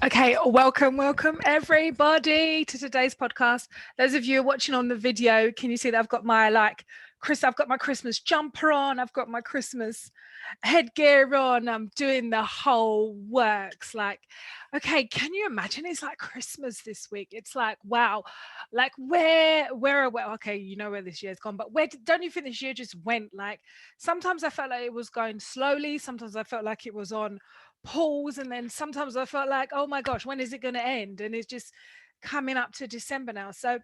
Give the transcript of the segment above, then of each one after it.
Okay, welcome everybody to today's podcast. Those of you watching on the video, can you see that I've got my I've got my Christmas jumper on, I've got my Christmas headgear on, I'm doing the whole works. Okay, can you imagine it's like Christmas this week? It's like, wow, like where okay, you know where this year's gone, but don't you think this year just went? Like sometimes I felt like it was going slowly, sometimes I felt like it was on pause, and then sometimes I felt like, oh my gosh, when is it going to end? And it's just coming up to December now. So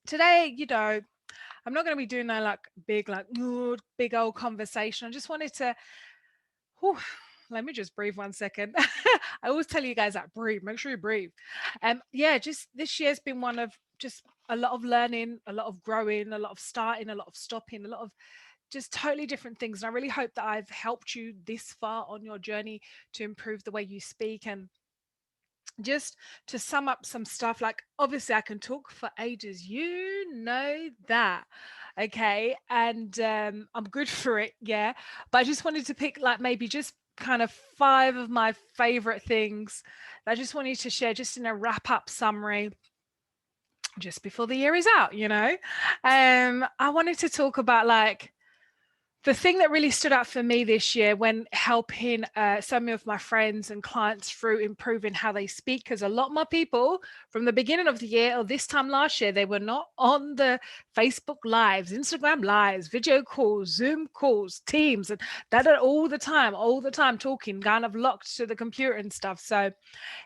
today, I'm not going to be doing no big old conversation. I just wanted to let me just breathe 1 second. I always tell you guys that breathe, make sure you breathe. Yeah, just this year's been one of just a lot of learning, a lot of growing, a lot of starting, a lot of stopping, a lot of just totally different things. And I really hope that I've helped you this far on your journey to improve the way you speak. And just to sum up some stuff, like obviously I can talk for ages, you know that. Okay. And I'm good for it. Yeah. But I just wanted to pick like maybe just kind of 5 of my favorite things that I just wanted to share just in a wrap up summary just before the year is out. I wanted to talk about like the thing that really stood out for me this year when helping some of my friends and clients through improving how they speak, because a lot more people from the beginning of the year or this time last year, they were not on the Facebook lives, Instagram lives, video calls, Zoom calls, Teams, and that are all the time talking, kind of locked to the computer and stuff. So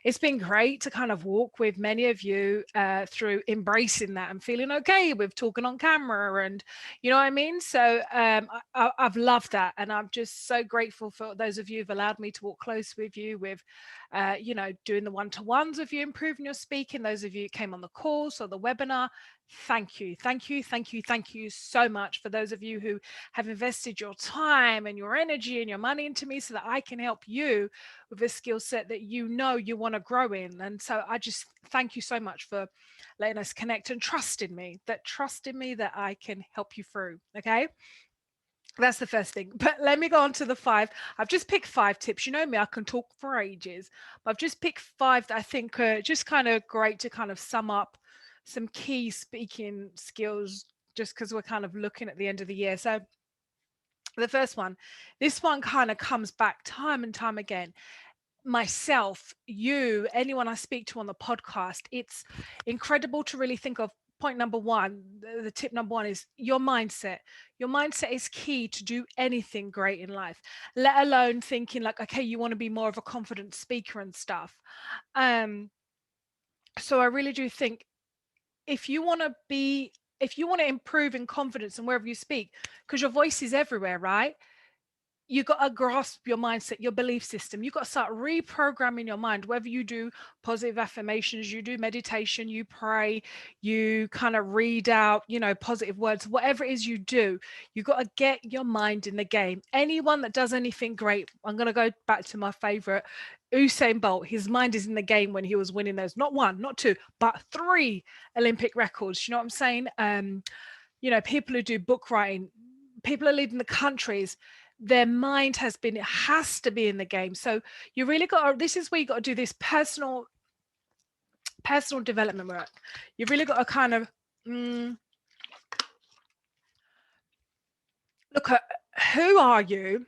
it's been great to kind of walk with many of you through embracing that and feeling okay with talking on camera, and you know what I mean? So I've loved that, and I'm just so grateful for those of you who've allowed me to walk close with you with doing the one-to-ones with you, improving your speaking. Those of you who came on the course or the webinar, thank you so much. For those of you who have invested your time and your energy and your money into me so that I can help you with a skill set that you want to grow in. And so I just thank you so much for letting us connect and trusting me that I can help you through. Okay, that's the first thing. But let me go on to the 5. I've just picked 5 tips. You know me, I can talk for ages, but I've just picked 5 that I think are just kind of great to kind of sum up some key speaking skills, just because we're kind of looking at the end of the year. So the first one, this one kind of comes back time and time again. Myself, you, anyone I speak to on the podcast, it's incredible to really think of. Point number 1, the tip number 1 is your mindset. Your mindset is key to do anything great in life, let alone thinking like, okay, you want to be more of a confident speaker and stuff. So I really do think if you want to improve in confidence and wherever you speak, because your voice is everywhere, right? You got to grasp your mindset, your belief system. You got to start reprogramming your mind. Whether you do positive affirmations, you do meditation, you pray, you kind of read out, positive words, whatever it is you do, you got to get your mind in the game. Anyone that does anything great, I'm going to go back to my favorite, Usain Bolt. His mind is in the game when he was winning those, not 1, not 2, but 3 Olympic records. You know what I'm saying? People who do book writing, people are leading the countries, their mind has to be in the game. So you really this is where you got to do this personal development work. You've really got to kind of look at who are you,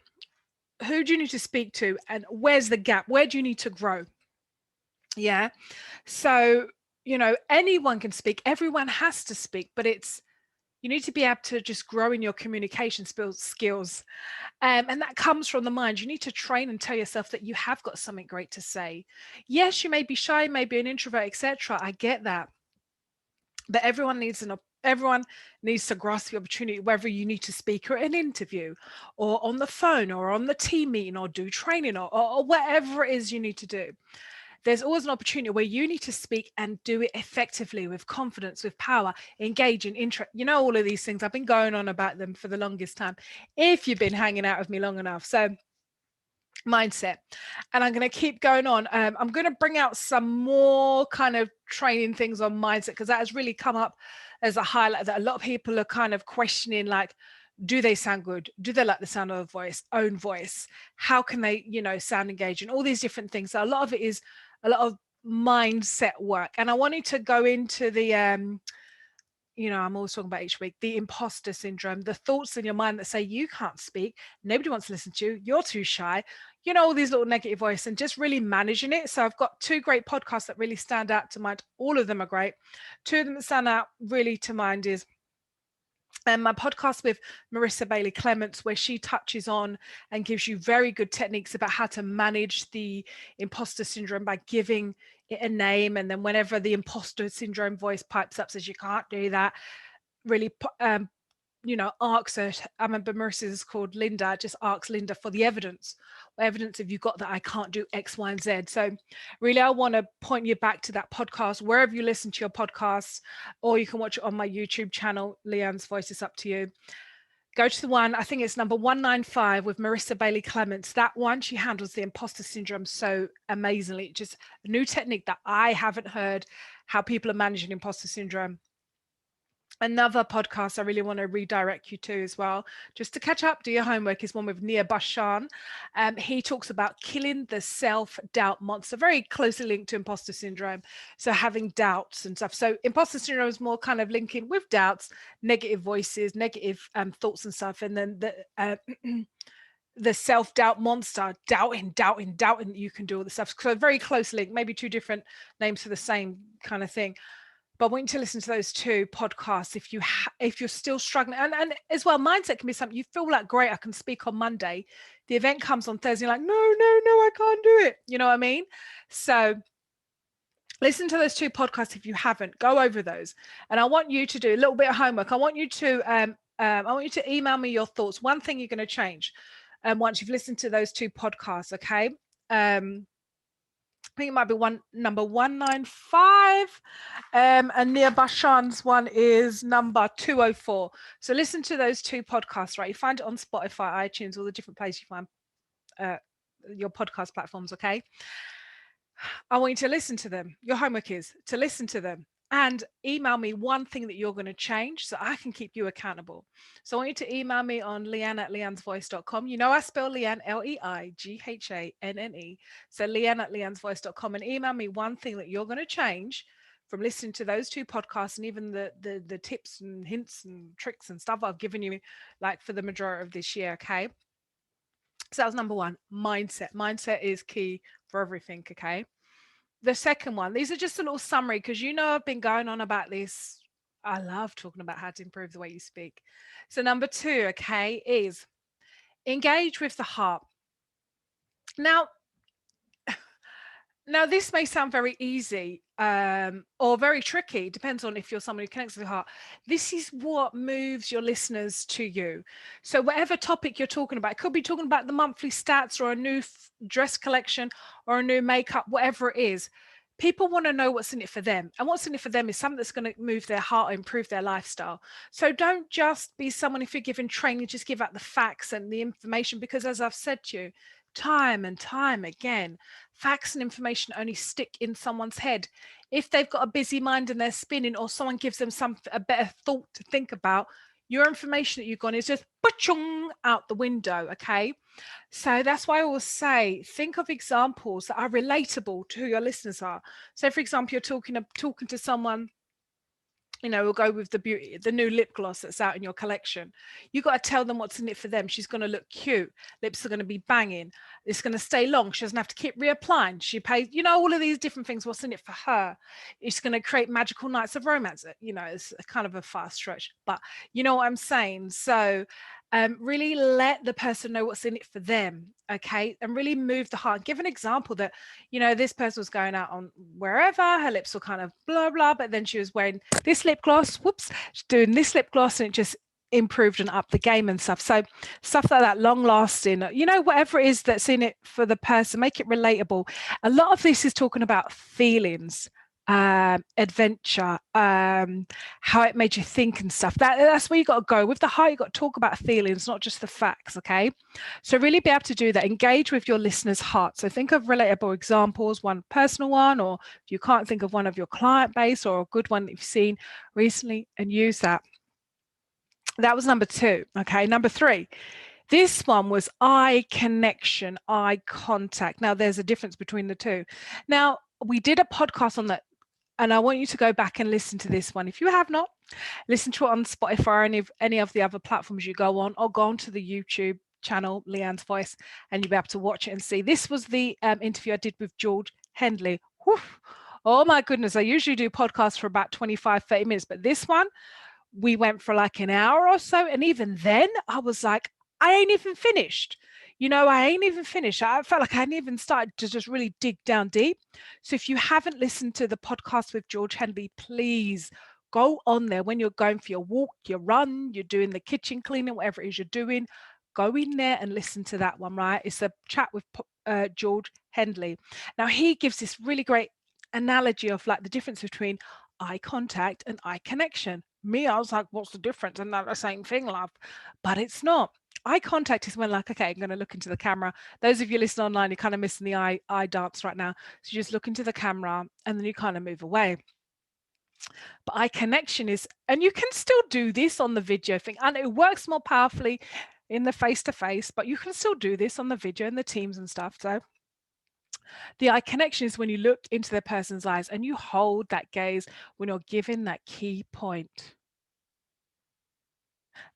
who do you need to speak to, and where's the gap, where do you need to grow. Yeah. So anyone can speak, everyone has to speak, but you need to be able to just grow in your communication skills. And that comes from the mind. You need to train and tell yourself that you have got something great to say. Yes, you may be shy, maybe an introvert, etc. I get that. But everyone needs to grasp the opportunity, whether you need to speak or an interview or on the phone or on the team meeting or do training or whatever it is you need to do. There's always an opportunity where you need to speak and do it effectively, with confidence, with power, engaging, interest. All of these things. I've been going on about them for the longest time, if you've been hanging out with me long enough. So mindset. And I'm going to keep going on. I'm going to bring out some more kind of training things on mindset, because that has really come up as a highlight that a lot of people are kind of questioning, like, Do they sound good? Do they like the sound of the own voice? How can they, sound engaging? All these different things. So a lot of it is a lot of mindset work. And I wanted to go into the, I'm always talking about each week, the imposter syndrome, the thoughts in your mind that say you can't speak, nobody wants to listen to you, you're too shy, all these little negative voices, and just really managing it. So I've got 2 great podcasts that really stand out to mind. All of them are great. 2 of them that stand out really to mind is my podcast with Marissa Bailey Clements, where she touches on and gives you very good techniques about how to manage the imposter syndrome by giving it a name. And then whenever the imposter syndrome voice pipes up, says you can't do that, really asks her. I remember Marissa's is called Linda, just asks Linda for the evidence. What evidence have you got that I can't do X, Y, and Z? So really, I want to point you back to that podcast, wherever you listen to your podcasts, or you can watch it on my YouTube channel, Leighanne's Voice. Is up to you. Go to the one, I think it's number 195 with Marissa Bailey Clements. That one, she handles the imposter syndrome so amazingly. Just a new technique that I haven't heard, how people are managing imposter syndrome. Another podcast I really want to redirect you to as well, just to catch up, do your homework, is one with Nia Bashan. He talks about killing the self-doubt monster, very closely linked to imposter syndrome. So having doubts and stuff. So imposter syndrome is more kind of linking with doubts, negative voices, negative thoughts and stuff. And then the self-doubt monster, doubting that you can do all the stuff. So very close link, maybe 2 different names for the same kind of thing. But I want you to listen to those 2 podcasts if you're still struggling. And as well, mindset can be something you feel like, great, I can speak on Monday. The event comes on Thursday, you're like, no, I can't do it. You know what I mean? So listen to those 2 podcasts if you haven't. Go over those. And I want you to do a little bit of homework. I want you to email me your thoughts. One thing you're going to change once you've listened to those 2 podcasts, okay? I think it might be number 195, and Nia Bashan's one is number 204. So listen to those 2 podcasts, right? You find it on Spotify, iTunes, all the different places you find your podcast platforms, okay? I want you to listen to them. Your homework is to listen to them and email me one thing that you're going to change so I can keep you accountable. So I want you to email me on Leighanne@leighannesvoice.com. I spell Leighanne, Leighanne. So Leighanne@leighannesvoice.com, and email me one thing that you're going to change from listening to those 2 podcasts, and even the tips and hints and tricks and stuff I've given you, like for the majority of this year, okay? So that was number 1, mindset. Mindset is key for everything, okay? The second one, these are just a little summary, because I've been going on about this. I love talking about how to improve the way you speak. So number 2, okay, is engage with the heart. Now this may sound very easy or very tricky, depends on if you're someone who connects with the heart. This is what moves your listeners to you. So whatever topic you're talking about, it could be talking about the monthly stats or a new dress collection or a new makeup, whatever it is. People want to know what's in it for them. And what's in it for them is something that's going to move their heart or improve their lifestyle. So don't just be someone, if you're giving training, just give out the facts and the information, because as I've said to you, time and time again, facts and information only stick in someone's head. If they've got a busy mind and they're spinning, or someone gives them a better thought to think about, your information that you've got is just out the window, okay? So that's why I always say, think of examples that are relatable to who your listeners are. So for example, you're talking to someone, we'll go with the new lip gloss that's out in your collection. You got to tell them what's in it for them. She's going to look cute. Lips are going to be banging. It's going to stay long. She doesn't have to keep reapplying. She pays, all of these different things. What's in it for her? It's going to create magical nights of romance. It's kind of a fast stretch, but you know what I'm saying? So really let the person know what's in it for them, okay? And really move the heart. Give an example that, this person was going out on wherever, her lips were kind of blah, blah, but then she was wearing this lip gloss, she's doing this lip gloss, and it just improved and upped the game and stuff. So stuff like that, long lasting, whatever it is that's in it for the person, make it relatable. A lot of this is talking about feelings, adventure, how it made you think and stuff. That's where you got to go with the heart. You got to talk about feelings, not just the facts, okay? So really be able to do that. Engage with your listener's heart. So think of relatable examples, one personal one, or if you can't think of one of your client base or a good one that you've seen recently, and use that. That was number 2. Okay, number 3. This one was eye connection, eye contact. Now, there's a difference between the two. Now, we did a podcast on that, and I want you to go back and listen to this one. If you have not, listen to it on Spotify or any of the other platforms you go on, or go onto the YouTube channel, Leighanne's Voice, and you'll be able to watch it and see. This was the interview I did with George Hendley. Whew. Oh my goodness, I usually do podcasts for about 25, 30 minutes, but this one, we went for like an hour or so. And even then, I was like, I ain't even finished. I ain't even finished. I felt like I hadn't even started to just really dig down deep. So if you haven't listened to the podcast with George Henley, please go on there when you're going for your walk, your run, you're doing the kitchen cleaning, whatever it is you're doing. Go in there and listen to that one, right? It's a chat with George Henley. Now, he gives this really great analogy of like the difference between eye contact and eye connection. Me, I was like, what's the difference? And they're the same thing, love. But it's not. Eye contact is when, like, okay, I'm going to look into the camera. Those of you listening online, you're kind of missing the eye dance right now. So you just look into the camera and then you kind of move away. But eye connection is, and you can still do this on the video thing, and it works more powerfully in the face-to-face, but you can still do this on the video and the Teams and stuff. So the eye connection is when you look into the person's eyes and you hold that gaze when you're giving that key point.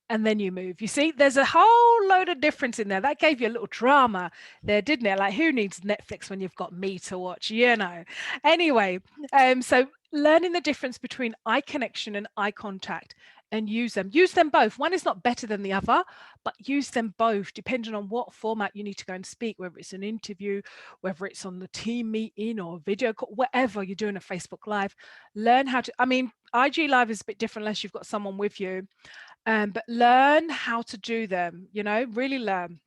And then you move. You see, there's a whole load of difference in there. That gave you a little drama there, didn't it? Like, who needs Netflix when you've got me to watch? Anyway, so learning the difference between eye connection and eye contact, and use them both. One is not better than the other, but use them both depending on what format you need to go and speak, whether it's an interview, whether it's on the team meeting or video call, whatever you're doing a Facebook Live. Learn how to, IG Live is a bit different unless you've got someone with you. But learn how to do them, really learn.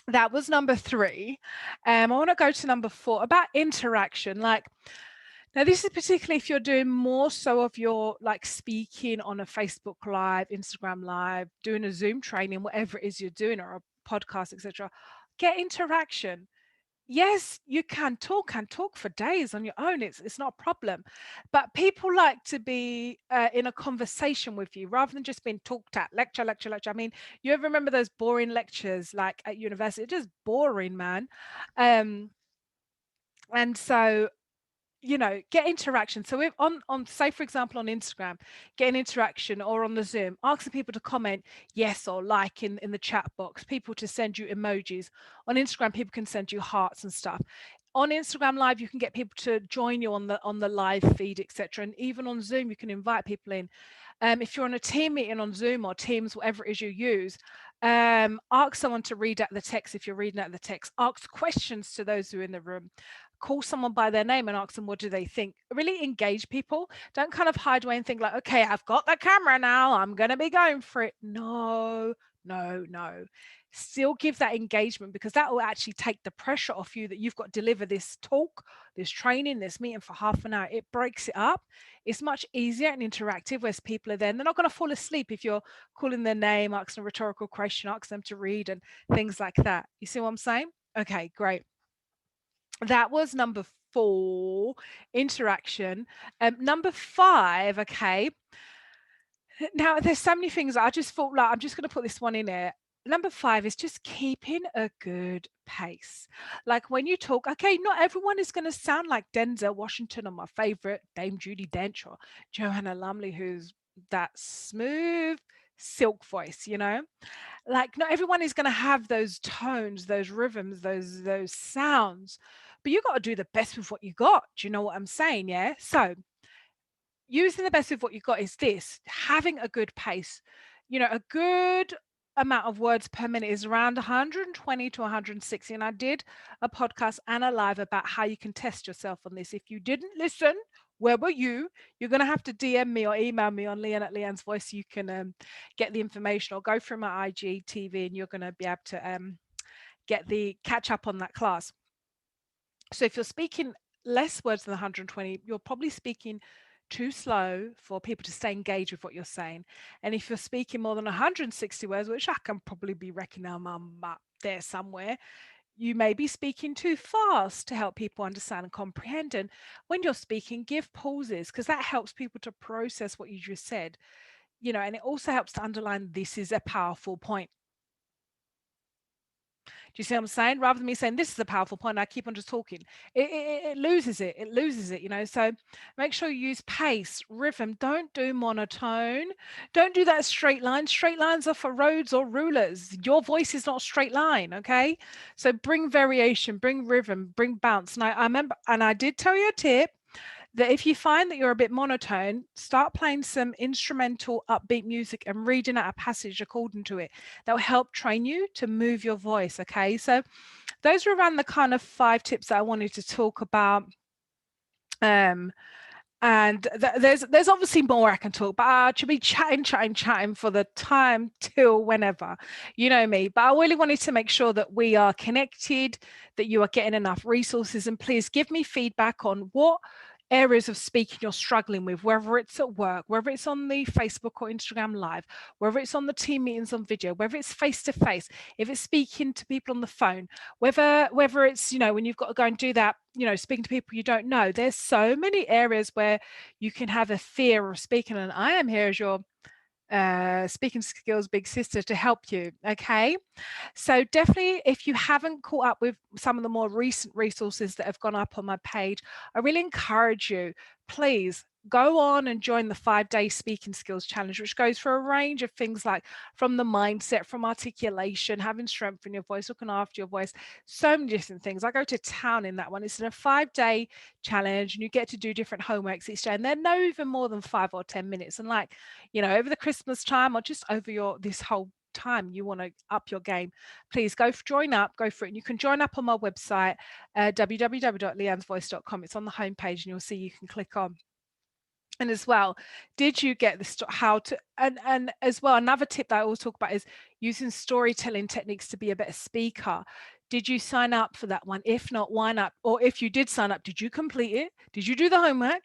That was number 3. I want to go to number 4 about interaction. Now, this is particularly if you're doing more so of your speaking on a Facebook Live, Instagram Live, doing a Zoom training, whatever it is you're doing, or a podcast, etc. Get interaction. Yes, you can talk for days on your own. It's not a problem. But people like to be in a conversation with you rather than just being talked at, lecture, lecture, lecture. You ever remember those boring lectures like at university? It's just boring, man. And so get interaction. So if on say for example on Instagram, get an interaction, or on the Zoom, asking people to comment yes or like in the chat box, people to send you emojis. On Instagram, people can send you hearts and stuff. On Instagram Live, you can get people to join you on the live feed, etc. And even on Zoom, you can invite people in. If you're on a team meeting on Zoom or Teams, whatever it is you use, ask someone to read out the text. If you're reading out the text, ask questions to those who are in the room. Call someone by their name and ask them what do they think. Really engage people. Don't kind of hide away and think like, okay, I've got the camera now, I'm going to be going for it. No. Still give that engagement, because that will actually take the pressure off you that you've got to deliver this talk, this training, this meeting for half an hour. It breaks it up. It's much easier and interactive whereas people are there and they're not going to fall asleep if you're calling their name, asking a rhetorical question, ask them to read and things like that. You see what I'm saying? Okay, great. That was number 4, interaction. Number 5, okay. Now, there's so many things I just thought, like, I'm just going to put this one in there. Number 5 is just keeping a good pace. Like when you talk, okay, not everyone is going to sound like Denzel Washington or my favorite, Dame Judi Dench or Joanna Lumley, who's that smooth silk voice, Like not everyone is going to have those tones, those rhythms, those sounds, but you got to do the best with what you got. Do you know what I'm saying? Yeah. So using the best with what you got is this: having a good pace. A good amount of words per minute is around 120 to 160. And I did a podcast and a live about how you can test yourself on this. If you didn't listen, where were you? You're going to have to DM me or email me on Leighanne at Leighanne's Voice. You can get the information, or go through my IGTV, and you're going to be able to catch up on that class. So if you're speaking less words than 120, you're probably speaking too slow for people to stay engaged with what you're saying. And if you're speaking more than 160 words, which I can probably be reckoning I'm up there somewhere, you may be speaking too fast to help people understand and comprehend. And when you're speaking, give pauses, because that helps people to process what you just said. and it also helps to underline this is a powerful point. Do you see what I'm saying? Rather than me saying this is a powerful point, I keep on just talking. It loses it. It loses it. So make sure you use pace, rhythm. Don't do monotone. Don't do that straight line. Straight lines are for roads or rulers. Your voice is not a straight line, okay? So bring variation, bring rhythm, bring bounce. And I remember, and I did tell you a tip that if you find that you're a bit monotone, start playing some instrumental upbeat music and reading out a passage according to it. That will help train you to move your voice. Okay, so those were around the kind of 5 tips that I wanted to talk about. And there's obviously more I can talk, but I should be chatting for the time till whenever, you know me. But I really wanted to make sure that we are connected, that you are getting enough resources, and please give me feedback on what areas of speaking you're struggling with, whether it's at work, whether it's on the Facebook or Instagram live, whether it's on the team meetings on video, whether it's face to face, if it's speaking to people on the phone, whether it's, when you've got to go and do that, speaking to people you don't know. There's so many areas where you can have a fear of speaking, and I am here as your speaking skills big sister to help you. Okay, so definitely, if you haven't caught up with some of the more recent resources that have gone up on my page, I really encourage you, please go on and join the 5-day speaking skills challenge, which goes for a range of things, like from the mindset, from articulation, having strength in your voice, looking after your voice, so many different things. I go to town in that one. It's a 5-day challenge, and you get to do different homeworks each day, and they're no even more than 5 or 10 minutes. And over the Christmas time, or just over this whole time you want to up your game, please join up, go for it. And you can join up on my website, www.leannesvoice.com. It's on the homepage, and you'll see you can click on. And as well, did you get this how to, and as well, another tip that I always talk about is using storytelling techniques to be a better speaker. Did you sign up for that one? If not, why not? Or if you did sign up, did you complete it? Did you do the homework?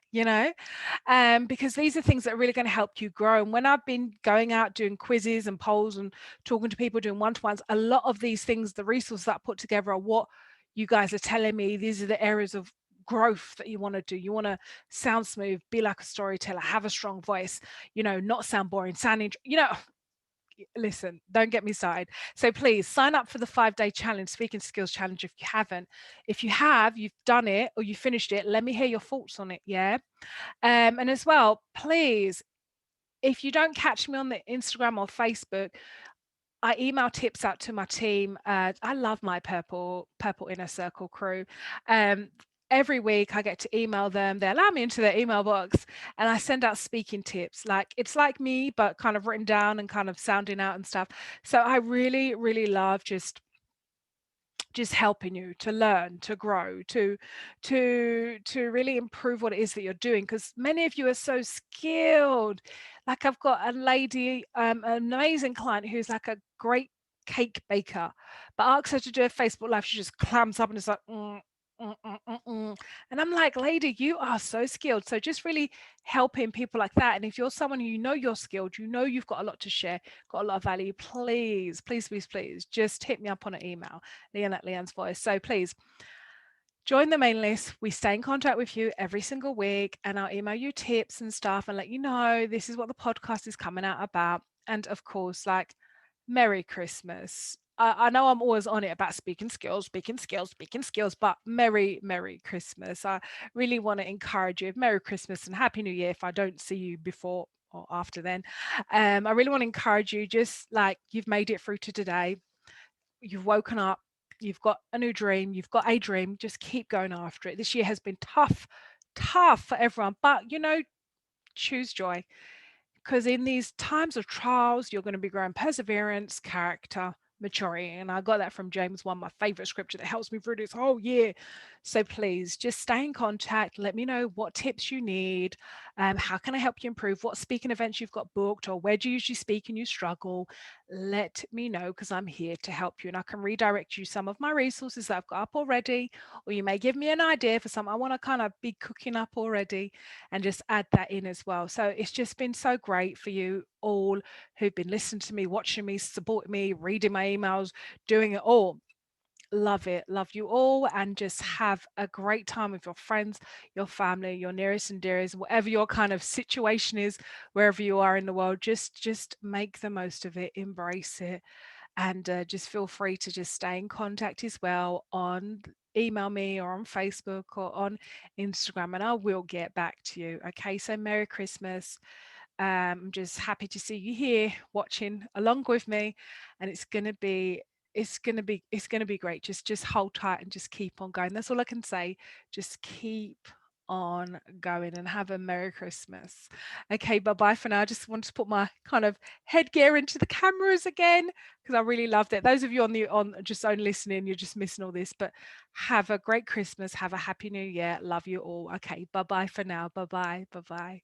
Because these are things that are really going to help you grow. And when I've been going out doing quizzes and polls and talking to people, doing one-to-ones, a lot of these things, the resources that I put together, are what you guys are telling me. These are the areas of growth that you want to do. You want to sound smooth, be like a storyteller, have a strong voice, not sound boring, sounding, listen, don't get me started. So please sign up for the 5-day challenge, speaking skills challenge, if you haven't. If you have, you've done it or you finished it, let me hear your thoughts on it. Yeah. And as well, please, if you don't catch me on the Instagram or Facebook, I email tips out to my team. I love my purple inner circle crew. Every week I get to email them. They allow me into their email box, and I send out speaking tips. It's like me, but kind of written down and kind of sounding out and stuff. So I really, really love just helping you to learn, to grow, to really improve what it is that you're doing, because many of you are so skilled. Like, I've got a lady, an amazing client who's like a great cake baker, but asks her to do a Facebook live, she just clams up and is like, and I'm like, lady, you are so skilled. So just really helping people like that. And if you're someone who you're skilled, you've got a lot to share, got a lot of value, please, please, please, please just hit me up on an email, Leighanne at Leanne's Voice. So please join the mailing list. We stay in contact with you every single week, and I'll email you tips and stuff and let you know this is what the podcast is coming out about. And of course, Merry Christmas. I know I'm always on it about speaking skills, but Merry Christmas. I really want to encourage you. Merry Christmas and Happy New Year if I don't see you before or after then. I really want to encourage you, just like you've made it through to today. You've woken up, you've got a new dream, you've got a dream, just keep going after it. This year has been tough for everyone, but choose joy. Because in these times of trials, you're going to be growing perseverance, character, maturity. And I got that from James 1, my favorite scripture that helps me through this whole year. So please just stay in contact. Let me know what tips you need. How can I help you improve? What speaking events you've got booked, or where do you usually speak and you struggle? Let me know, because I'm here to help you, and I can redirect you some of my resources that I've got up already, or you may give me an idea for something I want to kind of be cooking up already and just add that in as well. So it's just been so great for you all who've been listening to me, watching me, supporting me, reading my emails, doing it all. Love it. Love you all, and just have a great time with your friends, your family, your nearest and dearest, whatever your kind of situation is, wherever you are in the world. Just make the most of it, embrace it, and just feel free to just stay in contact as well on email me or on Facebook or on Instagram, and I will get back to you. Okay, so Merry Christmas. I'm just happy to see you here watching along with me, and it's gonna be great. Just hold tight and just keep on going. That's all I can say. Just keep on going and have a Merry Christmas. Okay, bye-bye for now. I just want to put my kind of headgear into the cameras again because I really loved it. Those of you on just only listening, you're just missing all this. But have a great Christmas. Have a happy new year. Love you all. Okay, bye-bye for now. Bye-bye. Bye-bye.